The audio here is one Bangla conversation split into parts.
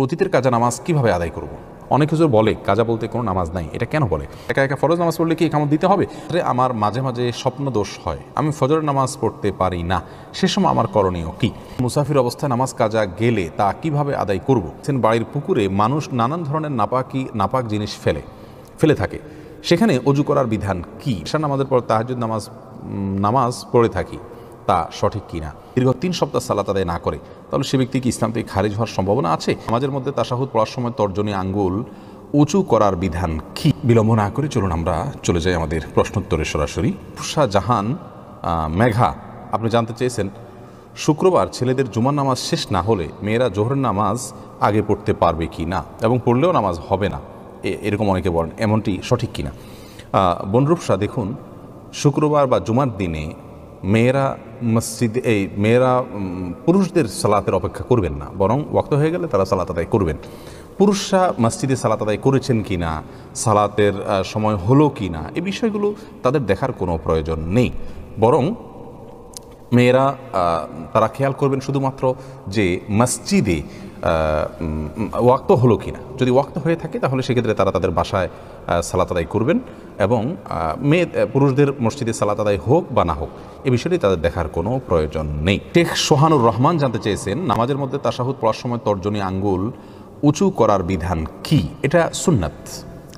অতীতের কাজা নামাজ কিভাবে আদায় করব? অনেক কিছু বলে কাজা বলতে কোনো নামাজ নাই, এটা কেন বলে? একা একা ফরজ নামাজ পড়লে কি ইকামত দিতে হবে? আমার মাঝে মাঝে স্বপ্ন দোষ হয়, আমি ফজরের নামাজ পড়তে পারি না, সে সময় আমার করণীয় কি? মুসাফির অবস্থায় নামাজ কাজা গেলে তা কিভাবে আদায় করব? বাড়ির পুকুরে মানুষ নানান ধরনের নাপাক জিনিস ফেলে থাকে, সেখানে অজু করার বিধান কি? ঈশার নামাজের পর তাহাজ্জুদ নামাজ পড়ে থাকি, তা সঠিক কিনা? দীর্ঘ 3 সপ্তাহ সালাত আদায় না করে তাহলে সে ব্যক্তি কি ইসলাম থেকে খারিজ হওয়ার সম্ভাবনা আছে? নামাজের মধ্যে তাশাহুদ পড়ার সময় তর্জনী আঙ্গুল উঁচু করার বিধান কি? বিলম্ব না করে চলুন আমরা চলে যাই আমাদের প্রশ্নোত্তরে সরাসরি। জাহান মেঘা আপনি জানতে চেয়েছেন, শুক্রবার ছেলেদের জুমার নামাজ শেষ না হলে মেয়েরা জোহরের নামাজ আগে পড়তে পারবে কি না, এবং পড়লেও নামাজ হবে না, এরকম অনেকে বলেন, এমনটি সঠিক কিনা? বনরূপসা দেখুন, শুক্রবার বা জুমার দিনে মেয়েরা পুরুষদের সালাতের অপেক্ষা করবেন না, বরং ওয়াক্ত হয়ে গেলে তারা সালাত আদায় করবেন। পুরুষরা মসজিদে সালাত আদায় করেছেন কি না, সালাতের সময় হলো কি না, এই বিষয়গুলো তাদের দেখার কোনো প্রয়োজন নেই, বরং মেয়েরা তারা খেয়াল করবেন শুধুমাত্র যে মসজিদে ওয়াক্ত হলো কি না। যদি ওয়াক্ত হয়ে থাকে তাহলে সেক্ষেত্রে তারা তাদের বাসায় সালাত আদায় করবেন, এবং পুরুষদের মসজিদে সালাত আদায় হোক বা না হোক এ বিষয়টি তাদের দেখার কোনো প্রয়োজন নেই। শেখ সোহানুর রহমান জানতে চেয়েছেন, নামাজের মধ্যে তাশাহুদ পড়ার সময় তর্জনী আঙ্গুল উঁচু করার বিধান কি? এটা সুন্নাত,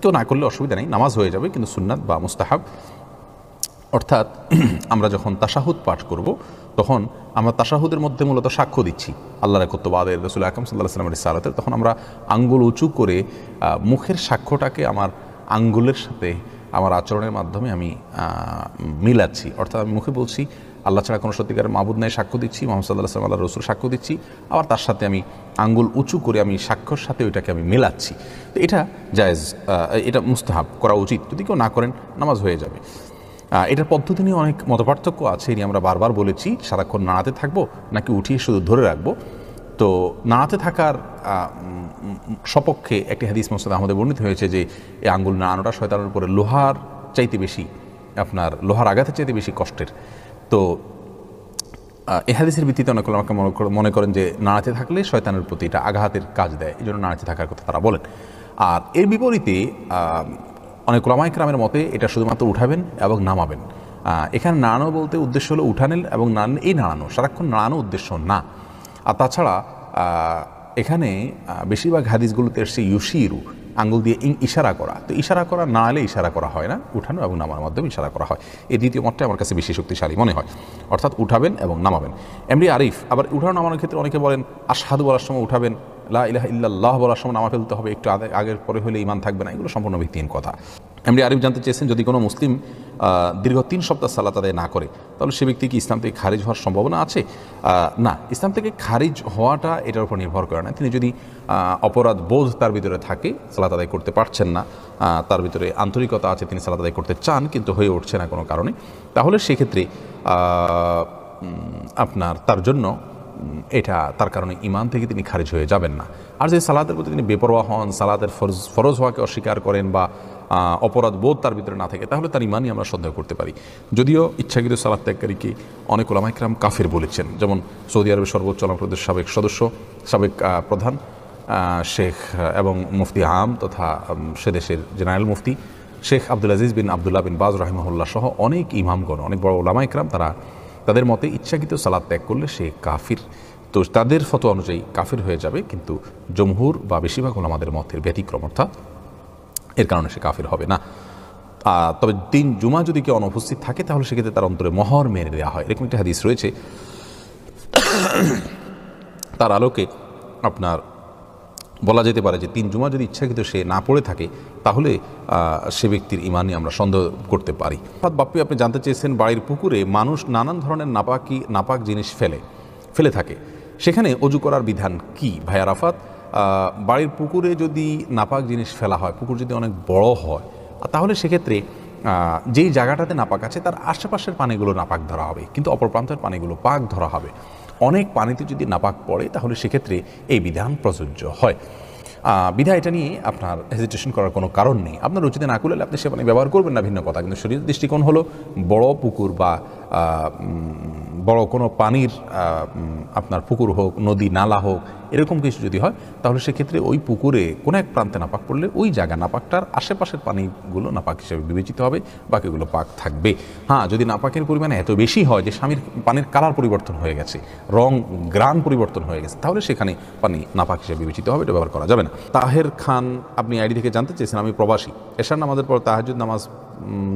কেউ না করলে অসুবিধা নেই, নামাজ হয়ে যাবে, কিন্তু সুন্নাত বা মুস্তাহাব। অর্থাৎ আমরা যখন তাশাহুদ পাঠ করব তখন আমরা তাশাহুদের মধ্যে মূলত সাক্ষ্য দিচ্ছি আল্লাহর একত্ববাদের, রাসূল আকরাম সাল্লাল্লাহু আলাইহি ওয়াসাল্লামের রিসালাতের, তখন আমরা আঙ্গুল উঁচু করে মুখের সাক্ষ্যটাকে আমার আঙ্গুলের সাথে আমার আচরণের মাধ্যমে আমি মিলাচ্ছি। অর্থাৎ আমি মুখে বলছি আল্লাহ ছাড়া কোনো সত্যিকারের মাবুদ নাই সাক্ষ্য দিচ্ছি, মুহাম্মদ সাল্লাল্লাহু আলাইহি ওয়াসাল্লাম আল্লাহর রাসূল সাক্ষ্য দিচ্ছি, আবার তার সাথে আমি আঙ্গুল উঁচু করে আমি সাক্ষ্যর সাথে ওইটাকে আমি মেলাচ্ছি। তো এটা জায়েজ, এটা মুস্তাহাব, করা উচিত। যদি কেউ না করেন নামাজ হয়ে যাবে। এটার পদ্ধতি নিয়ে অনেক মতপার্থক্য আছে, এ নিয়ে আমরা বারবার বলেছি, সারাক্ষণ নাড়াতে থাকবো নাকি উঠিয়ে শুধু ধরে রাখবো। তো নাড়াতে থাকার সপক্ষে একটি হাদিস মুসনাদ আহমদে বর্ণিত হয়েছে যে এই আঙ্গুল নাড়ানোটা শয়তানের উপরে লোহার আঘাতের চাইতে বেশি কষ্টের। তো এই হাদিসের ভিত্তিতে অনেক আমাকে মনে করেন যে নাড়াতে থাকলে শয়তানের প্রতি এটা আঘাতের কাজ দেয়, এই জন্য নাড়াতে থাকার কথা তারা বলেন। আর এর বিপরীতে অনেক উলামায়ে কেরামের মতে এটা শুধুমাত্র উঠাবেন এবং নামাবেন। এখানে নাড়ানো বলতে উদ্দেশ্য হলো উঠানেন এবং নাড়ানো, এই নাড়ানো সারাক্ষণ নাড়ানো উদ্দেশ্য না। আর তাছাড়া এখানে বেশিরভাগ হাদিসগুলোতে এসছে ইউশিরু, আঙ্গুল দিয়ে ইশারা করা। তো ইশারা করা নাড়ালে ইশারা করা হয় না, উঠানো এবং নামার মাধ্যমে ইশারা করা হয়। এই দ্বিতীয় মতটা আমার কাছে বেশি শক্তিশালী মনে হয়, অর্থাৎ উঠাবেন এবং নামাবেন। এমডি আরিফ আবার উঠানো নামানোর ক্ষেত্রে অনেকে বলেন আশহাদু বলার সময় উঠাবেন, লা ইলাহা ইল্লাল্লাহ বলার সময় নামা ফেলতে হবে, একটু আগের পরে হলে ঈমান থাকবে না, এগুলো সম্পূর্ণ ভিত্তিহীন কথা। এমডি আরিফ জানতে চেয়েছেন, যদি কোনো মুসলিম দীর্ঘ 3 সপ্তাহ সালাত আদায় না করে তাহলে সে ব্যক্তি কি ইসলাম থেকে খারিজ হওয়ার সম্ভাবনা আছে? না, ইসলাম থেকে খারিজ হওয়াটা এটার উপর নির্ভর করে না। তিনি যদি অপরাধ বোধ তার ভিতরে থাকে, সালাত আদায় করতে পারছেন না, তার ভিতরে আন্তরিকতা আছে, তিনি সালাত আদায় করতে চান কিন্তু হয়ে উঠছে না কোনো কারণে, তাহলে সেক্ষেত্রে আপনার তার জন্য এটা তার কারণে ঈমান থেকে তিনি খারিজ হয়ে যাবেন না। আর যে সালাতের প্রতি তিনি বেপরোয়া হন, সালাতের ফরজ হওয়াকে অস্বীকার করেন বা অপরাধ বোধ তার ভিতরে না থাকে, তাহলে তার ঈমানই আমরা সন্দেহ করতে পারি। যদিও ইচ্ছাকৃত সালাত ত্যাগকারীকে অনেক উলামায়ে কেরাম কাফির বলেছেন, যেমন সৌদি আরবের সর্বোচ্চ উলামা পরিষদের সাবেক প্রধান শেখ এবং মুফতি আম তথা সে দেশের জেনারেল মুফতি শেখ আব্দুল আজিজ বিন আবদুল্লাহ বিন বাজ রাহিমাহুল্লাহ সহ অনেক ইমামগণ, অনেক বড় উলামায়ে কেরাম, তাদের মতে ইচ্ছাকৃত সালাত ত্যাগ করলে সে কাফির। তো তাদের ফতোয়া অনুযায়ী কাফির হয়ে যাবে, কিন্তু জমহুর বা বেশিরভাগ উলামাদের মতের ব্যতিক্রম, অর্থাৎ এর কারণে সে কাফির হবে না। তবে দিন জুমা যদি কেউ অনুপস্থিত থাকে তাহলে সেক্ষেত্রে তার অন্তরে মোহর মেরে দেওয়া হয়, এরকম একটা হাদিস রয়েছে। তার আলোকে আপনার বলা যেতে পারে যে 3 জুমা যদি ইচ্ছাকৃত সে না পড়ে থাকে তাহলে সে ব্যক্তির ঈমান নিয়ে আমরা সন্দেহ করতে পারি। বাপ্পি আপনি জানতে চেয়েছেন, বাড়ির পুকুরে মানুষ নানান ধরনের নাপাক জিনিস ফেলে থাকে, সেখানে অজু করার বিধান কি? ভাই আরাফাত, বাড়ির পুকুরে যদি নাপাক জিনিস ফেলা হয়, পুকুর যদি অনেক বড় হয়, তাহলে সেক্ষেত্রে যেই জায়গাটাতে নাপাক আছে তার আশেপাশের পানিগুলো নাপাক ধরা হবে, কিন্তু অপর প্রান্তের পানিগুলো পাক ধরা হবে। অনেক পানিতে যদি নাপাক পড়ে তাহলে সেক্ষেত্রে এই বিধান প্রযোজ্য হয়। বিধায় এটা নিয়ে আপনার হেজিটেশন করার কোনো কারণ নেই। আপনার রুচিতে না করলে আপনি সে পানি ব্যবহার করবেন না, ভিন্ন কথা, কিন্তু শরীরের দৃষ্টিকোণ হলো বড় পুকুর বা বড় কোনো পানির আপনার পুকুর হোক, নদী, নালা হোক, এরকম কিছু যদি হয়, তাহলে সেক্ষেত্রে ওই পুকুরে কোনো এক প্রান্তে নাপাক পড়লে ওই জায়গা নাপাকটার আশেপাশের পানিগুলো নাপাক হিসেবে বিবেচিত হবে, বাকিগুলো পাক থাকবে। হ্যাঁ, যদি নাপাকের পরিমাণ এত বেশি হয় যে স্বামীর পানির কালার পরিবর্তন হয়ে গেছে, রং গ্রান পরিবর্তন হয়ে গেছে, তাহলে সেখানে পানি নাপাক হিসেবে বিবেচিত হবে, এটা ব্যবহার করা যাবে না। তাহের খান আপনি আইডি থেকে জানতে চেয়েছেন, আমি প্রবাসী, এশার নামাজের পর তাহাজ্জুদ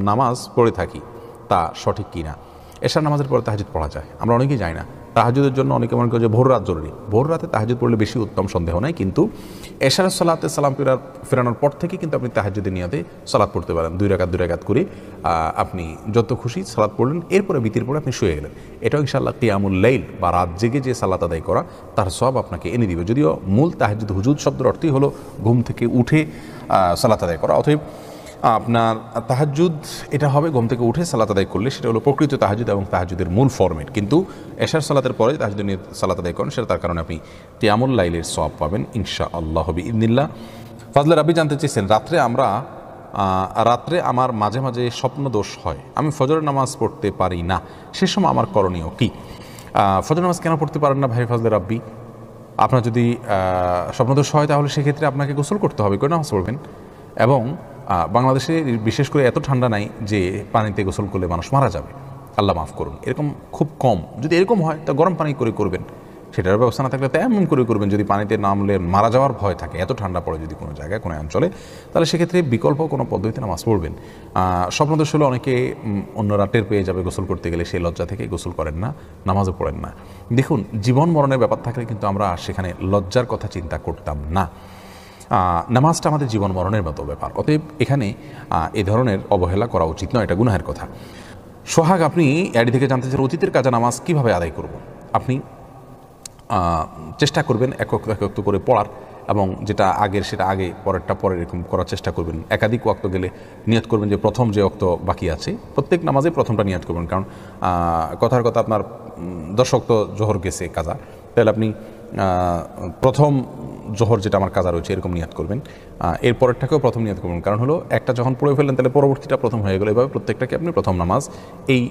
নামাজ পড়ে থাকি, তা সঠিক কিনা? এশার নামাজের পরে তাহাজ্জুদ পড়া যায়, আমরা অনেকেই যাই না। তাহাজ্জুদের জন্য অনেকে মনে করে যে ভোর রাত জরুরি, ভোর রাতে তাহাজ্জুদ পড়লে বেশি উত্তম, সন্দেহ নাই। কিন্তু এশার সালাতে সালাম ফেরানোর পর থেকে কিন্তু আপনি তাহাজ্জুদের নিয়তে সালাত পড়তে পারেন, 2 রাকাত করে আপনি যত খুশি সালাত পড়লেন, এরপরে বিতির পরে আপনি শুয়ে গেলেন। এটাও ইনশাআল্লাহ কিয়ামুল লাইল বা রাত জেগে যে সালাত আদায় করা, তার সওয়াব আপনাকে এনে দিবে। যদিও মূল তাহাজ্জুদ হুজুদ শব্দের অর্থই হলো ঘুম থেকে উঠে সালাত আদায় করা। অতএব আপনার তাহাজ্জুদ এটা হবে ঘুম থেকে উঠে সালাত আদায় করলে, সেটা হলো প্রকৃত তাহাজ্জুদ এবং তাহাজ্জুদের মূল ফরম্যাট। কিন্তু এশার সালাতের পরে তাহাজ্জুদ নিয়ে সালাত আদায় করেন, সেটা তার কারণে আপনি কিয়ামুল লাইলের সওয়াব পাবেন ইনশাআল্লাহ বিইذনিল্লাহ। ফাজলে রাব্বি জানতে চেয়েছেন, রাত্রে আমার মাঝে মাঝে স্বপ্ন দোষ হয়, আমি ফজরের নামাজ পড়তে পারি না, সে সময় আমার করণীয় কি? ফজর নামাজ কেন পড়তে পারেন না ভাই ফাজলে রাব্বি? আপনার যদি স্বপ্নদোষ হয় তাহলে সেক্ষেত্রে আপনাকে গোসল করতে হবে, করে নামাজ পড়বেন। এবং বাংলাদেশে বিশেষ করে এত ঠান্ডা নাই যে পানিতে গোসল করলে মানুষ মারা যাবে, আল্লাহ মাফ করুন, এরকম খুব কম। যদি এরকম হয় তা গরম পানি করে করবেন, সেটার ব্যবস্থা না থাকলে তো এমন করে করবেন যদি পানিতে নামলে মারা যাওয়ার ভয় থাকে, এত ঠান্ডা পড়ে যদি কোনো জায়গায়, কোনো অঞ্চলে, তাহলে সেক্ষেত্রে বিকল্প কোনো পদ্ধতিতে নামাজ পড়বেন। স্বপ্নদোষ হলে অনেকে অন্যরা টের পেয়ে যাবে গোসল করতে গেলে, সেই লজ্জা থেকে গোসল করেন না, নামাজও পড়েন না। দেখুন, জীবন মরণের ব্যাপার থাকলে কিন্তু আমরা সেখানে লজ্জার কথা চিন্তা করতাম না। নামাজটা আমাদের জীবন মরণের মতো ব্যাপার, অতএব এখানে এ ধরনের অবহেলা করা উচিত নয়, এটা গুনাহের কথা। সোহাগ আপনি আইডি থেকে জানতে চান, অতীতের কাজা নামাজ কিভাবে আদায় করব? আপনি চেষ্টা করবেন একক করে পড়ার, এবং যেটা আগের সেটা আগে, পরেরটা পরে, এরকম করার চেষ্টা করবেন। একাধিক ওয়াক্ত গেলে নিয়ত করবেন যে প্রথম যে ওয়াক্ত বাকি আছে প্রত্যেক নামাজে প্রথমটা নিয়ত করবেন। কারণ কথার কথা আপনার 10 ওয়াক্ত জোহর গেছে কাজা, তাহলে আপনি প্রথম জোহর যেটা আমার কাজা রয়েছে এরকম নিয়ত করবেন, এরপরেরটাকেও প্রথম নিয়ত করবেন। কারণ হলো একটা যখন পড়ে ফেললেন তাহলে পরবর্তীটা প্রথম হয়ে গেল, এভাবে প্রত্যেকটাকে আপনি প্রথম নামাজ এই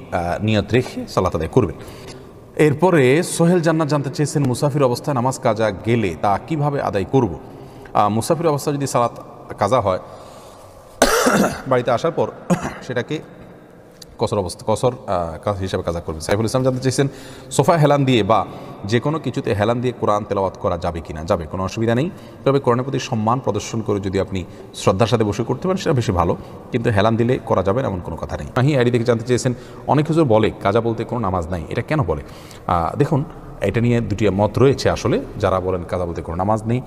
নিয়ত রেখে সালাত আদায় করবেন। এরপরে সোহেল জান্নাত জানতে চেয়েছেন, মুসাফির অবস্থায় নামাজ কাজা গেলে তা কিভাবে আদায় করব? মুসাফির অবস্থায় যদি সালাত কাজা হয়, বাড়িতে আসার পর সেটাকে কসর হিসাবে কাজা করবেন। সাইফুল ইসলাম জানতে চেয়েছেন, সোফায় হেলান দিয়ে বা যে কোনো কিছুতে হেলান দিয়ে কোরআন তেলাওয়াত করা যাবে কিনা? যাবে, কোনো অসুবিধা নেই। তবে কোরআনের প্রতি সম্মান প্রদর্শন করে যদি আপনি শ্রদ্ধার সাথে বসে করতে পারেন সেটা বেশি ভালো, কিন্তু হেলান দিলে করা যাবে না এমন কোনো কথা নেই। আইডি থেকে জানতে চেয়েছেন, অনেক কিছু বলে কাজা বলতে কোনো নামাজ নাই, এটা কেন বলে? দেখুন, এটা নিয়ে দুটি মত রয়েছে আসলে। যারা বলেন কাজা বলতে কোনো নামাজ নেই,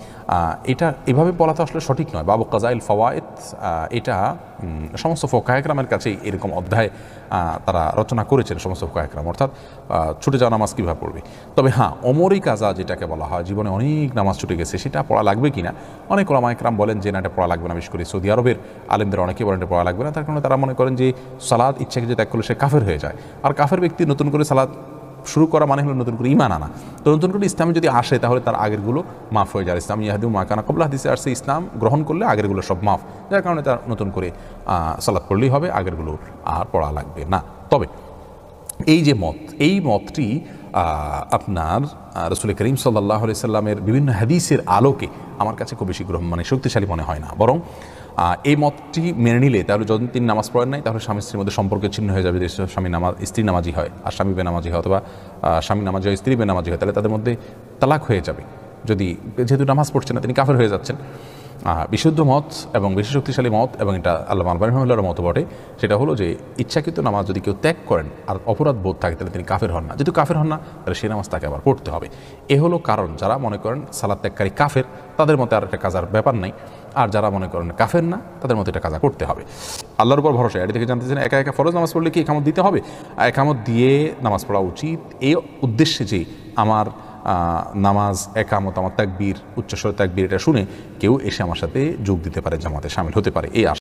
এটা এভাবে বলা তো আসলে সঠিক নয়। বাবু কাজাইল ফাওয়ায়েদ, এটা সমস্ত ফোকায়ে কেরামের কাছেই এরকম অধ্যায় তারা রচনা করেছেন, সমস্ত ফোকায়ে কেরাম, অর্থাৎ ছুটে যাওয়া নামাজ কীভাবে পড়বে। তবে হ্যাঁ, অমরই কাজা যেটাকে বলা হয়, জীবনে অনেক নামাজ ছুটে গেছে, সেটা পড়া লাগবে কিনা? অনেক ওলামায়ে কেরাম বলেন যে না, এটা পড়া লাগবে না। বিশেষ করে সৌদি আরবের আলেমদের অনেকেই বলেন এটা পড়া লাগবে না, তার কারণে তারা মনে করেন যে সালাত ইচ্ছাকে যে ত্যাগ করলে সে কাফের হয়ে যায়। আর কাফের ব্যক্তি নতুন করে সালাত শুরু করা মানে হলো নতুন করে ঈমান আনা। তো নতুন করে ইসলামে যদি আসে তাহলে তার আগেরগুলো মাফ হয়ে যায়। ইসলাম ইয়াহদু মা কানা ক্বাবলা, হাদিসে আসছে ইসলাম গ্রহণ করলে আগেরগুলো সব মাফ, যার কারণে তার নতুন করে সালাত পড়লেই হবে, আগেরগুলো আর পড়া লাগবে না। তবে এই যে মত, এই মতটি আপনার রাসূল করিম সাল্লাল্লাহু আলাইহি সাল্লামের বিভিন্ন হাদিসের আলোকে আমার কাছে খুব বেশি শক্তিশালী মনে হয় না। বরং এই মতটি মেনে নিলে তাহলে যদি তিনি নামাজ পড়েন নাই তাহলে স্বামী স্ত্রীর মধ্যে সম্পর্ক ছিন্ন হয়ে যাবে। স্ত্রী নামাজি হয় আর স্বামী বেনামাজি হয়, অথবা স্বামী নামাজি হয় স্ত্রী বেনামাজি হয়, তাহলে তাদের মধ্যে তালাক হয়ে যাবে। যেহেতু নামাজ পড়ছেন না তিনি কাফের হয়ে যাচ্ছেন। বিশুদ্ধ মত এবং বেশি শক্তিশালী মত, এবং এটা আল্লামা আলবানী রাহিমাহুল্লাহর মত বটে, সেটা হলো যে ইচ্ছাকৃত নামাজ যদি কেউ ত্যাগ করেন আর অপরাধ বোধ থাকে তাহলে তিনি কাফের হন না। যেহেতু কাফের হন না তাহলে সেই নামাজ তাকে আবার পড়তে হবে। এ হলো কারণ। যারা মনে করেন সালাত ত্যাগকারী কাফের, তাদের মতে আর একটা কাজার ব্যাপার নাই, আর যারা মনে করেন কাফের না তাদের মতো এটা কাজা করতে হবে। আল্লাহর উপর ভরসা। এটি থেকে জানতে চান, একা একা ফরজ নামাজ পড়লে কি একামত দিতে হবে? একামত দিয়ে নামাজ পড়া উচিত, এই উদ্দেশ্যে যে আমার নামাজ, একামত, আমার তাকবীর, উচ্চস্বরে তাকবীর, এটা শুনে কেউ এসে আমার সাথে যোগ দিতে পারে, জামাতে শামিল হতে পারে, এই